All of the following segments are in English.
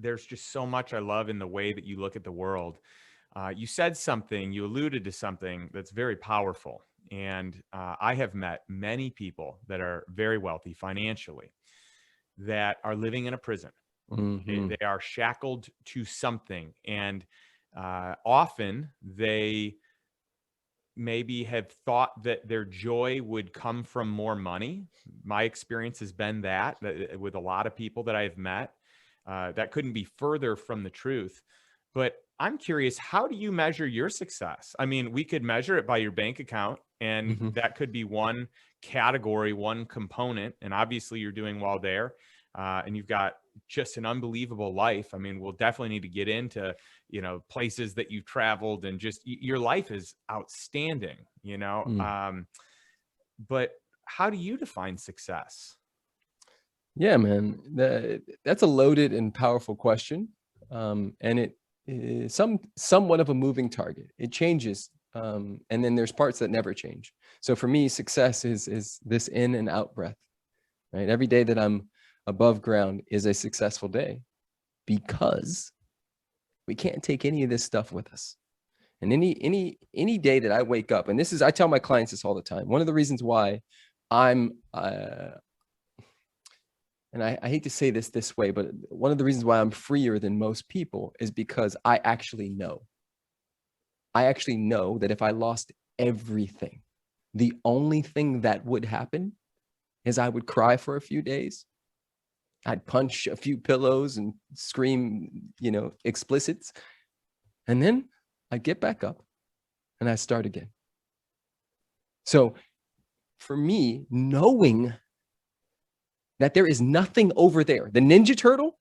there's just so much I love in the way that you look at the world. You said something, you alluded to something that's very powerful. And I have met many people that are very wealthy financially that are living in a prison. Mm-hmm. They are shackled to something. And often they maybe have thought that their joy would come from more money. My experience has been that with a lot of people that I've met, that couldn't be further from the truth. But I'm curious, how do you measure your success? I mean, we could measure it by your bank account, and Mm-hmm. that could be one category, one component. And obviously, you're doing well there. And you've got just an unbelievable life. I mean, we'll definitely need to get into, places that you've traveled, and just your life is outstanding, Mm. but how do you define success? Yeah, man, that's a loaded and powerful question. And it is somewhat of a moving target. It changes. And then there's parts that never change. So for me, success is this in and out breath, right? Every day that I'm above ground is a successful day, because we can't take any of this stuff with us. And any day that I wake up, and I tell my clients this all the time. One of the reasons why I'm, and I hate to say this way, but one of the reasons why I'm freer than most people is because I actually know that if I lost everything, the only thing that would happen is I would cry for a few days. I'd punch a few pillows and scream, explicits. And then I'd get back up and I'd start again. So for me, knowing that there is nothing over there, the Ninja Turtle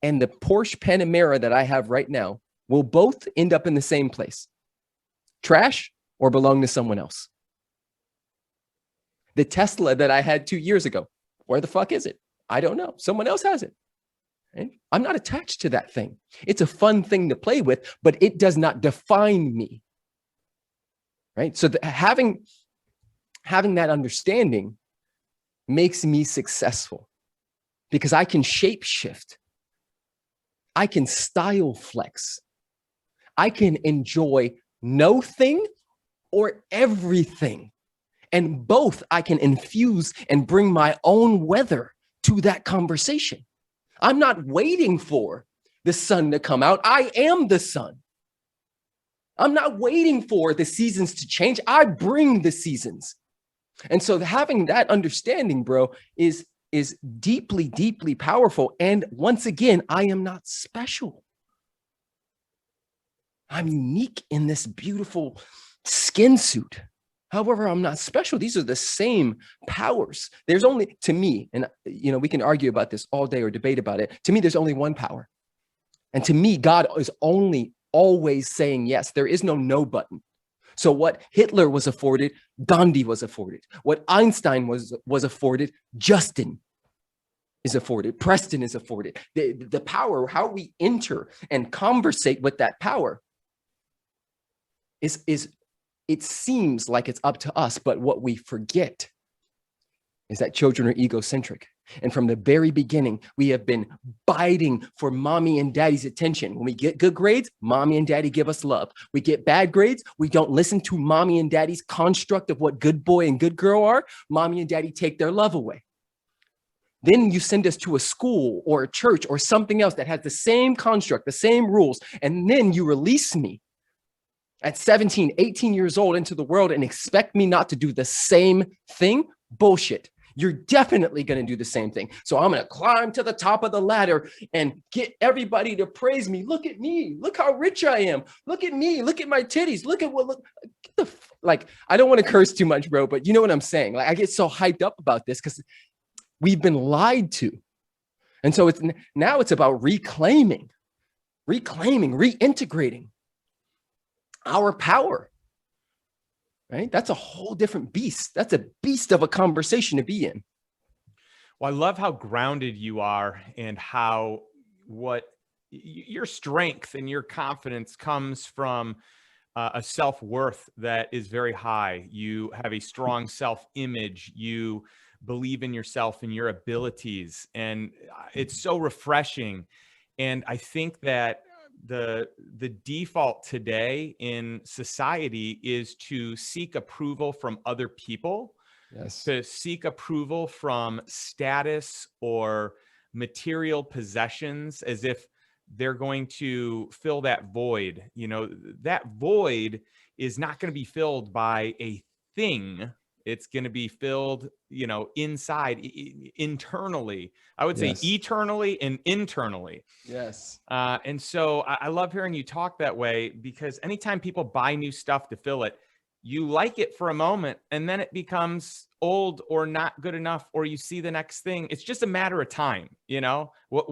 and the Porsche Panamera that I have right now will both end up in the same place: trash or belong to someone else. The Tesla that I had 2 years ago, where the fuck is it? I don't know. Someone else has it. Right? I'm not attached to that thing. It's a fun thing to play with, but it does not define me. Right? So having that understanding makes me successful, because I can shape shift. I can style flex. I can enjoy no thing or everything. And both I can infuse and bring my own weather to that conversation. I'm not waiting for the sun to come out. I am the sun. I'm not waiting for the seasons to change. I bring the seasons. And so having that understanding, bro, is deeply, deeply powerful. And once again, I am not special. I'm unique in this beautiful skin suit. However, I'm not special. These are the same powers. There's only, to me, and we can argue about this all day or debate about it. To me, there's only one power. And to me, God is only always saying yes. There is no button. So what Hitler was afforded, Gandhi was afforded. What Einstein was afforded, Justin is afforded. Preston is afforded. The power, how we enter and conversate with that power is it seems like it's up to us, but what we forget is that children are egocentric. And from the very beginning, we have been biting for mommy and daddy's attention. When we get good grades, mommy and daddy give us love. We get bad grades, we don't listen to mommy and daddy's construct of what good boy and good girl are. Mommy and daddy take their love away. Then you send us to a school or a church or something else that has the same construct, the same rules, and then you release me at 17, 18 years old into the world and expect me not to do the same thing? Bullshit. You're definitely going to do the same thing. So I'm going to climb to the top of the ladder and get everybody to praise me. Look at me. Look how rich I am. Look at me. Look at my titties. Look at I don't want to curse too much, bro, but you know what I'm saying? Like, I get so hyped up about this because we've been lied to. And so now it's about reclaiming, reintegrating our power, right? That's a whole different beast. That's a beast of a conversation to be in. Well, I love how grounded you are, and how your strength and your confidence comes from a self-worth that is very high. You have a strong self-image. You believe in yourself and your abilities. And it's so refreshing. And I think that the default today in society is to seek approval from other people, Yes. to seek approval from status or material possessions, as if they're going to fill that void. You know, that void is not going to be filled by a thing. It's going to be filled, you know, inside, internally. I would say Yes. eternally and internally. Yes. And so I love hearing you talk that way, because anytime people buy new stuff to fill it, you like it for a moment and then it becomes old or not good enough, or you see the next thing. It's just a matter of time. You know,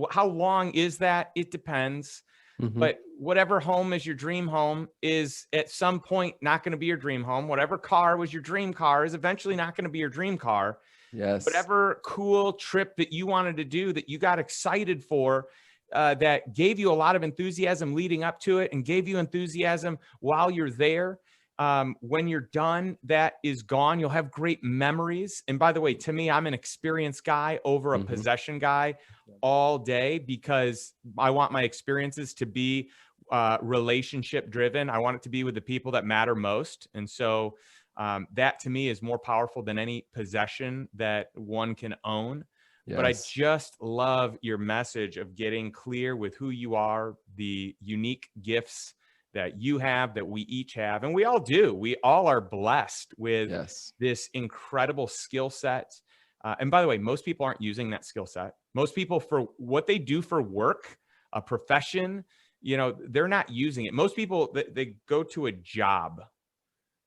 how long is that? It depends. Hmm. But whatever home is your dream home is at some point not going to be your dream home. Whatever car was your dream car is eventually not going to be your dream car. Yes. Whatever cool trip that you wanted to do, that you got excited for, that gave you a lot of enthusiasm leading up to it and gave you enthusiasm while you're there. When you're done, that is gone. You'll have great memories. And by the way, to me, I'm an experience guy over a Hmm. possession guy all day, because I want my experiences to be relationship driven. I want it to be with the people that matter most. And so that to me is more powerful than any possession that one can own. But I Yes. just love your message of getting clear with who you are, the unique gifts that you have, that we each have, and we all do. We all are blessed with Yes. this incredible skill set. And by the way, most people aren't using that skill set. Most people, for what they do for work, a profession, you know, they're not using it. Most people, they go to a job.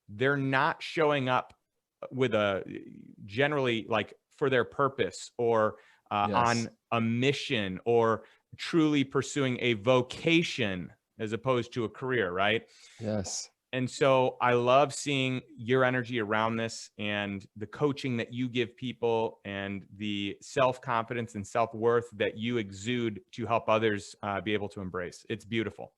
They're not showing up with a, generally, like, for their purpose, or Yes. on a mission, or truly pursuing a vocation as opposed to a career, right? Yes. And so I love seeing your energy around this, and the coaching that you give people, and the self-confidence and self-worth that you exude to help others be able to embrace. It's beautiful.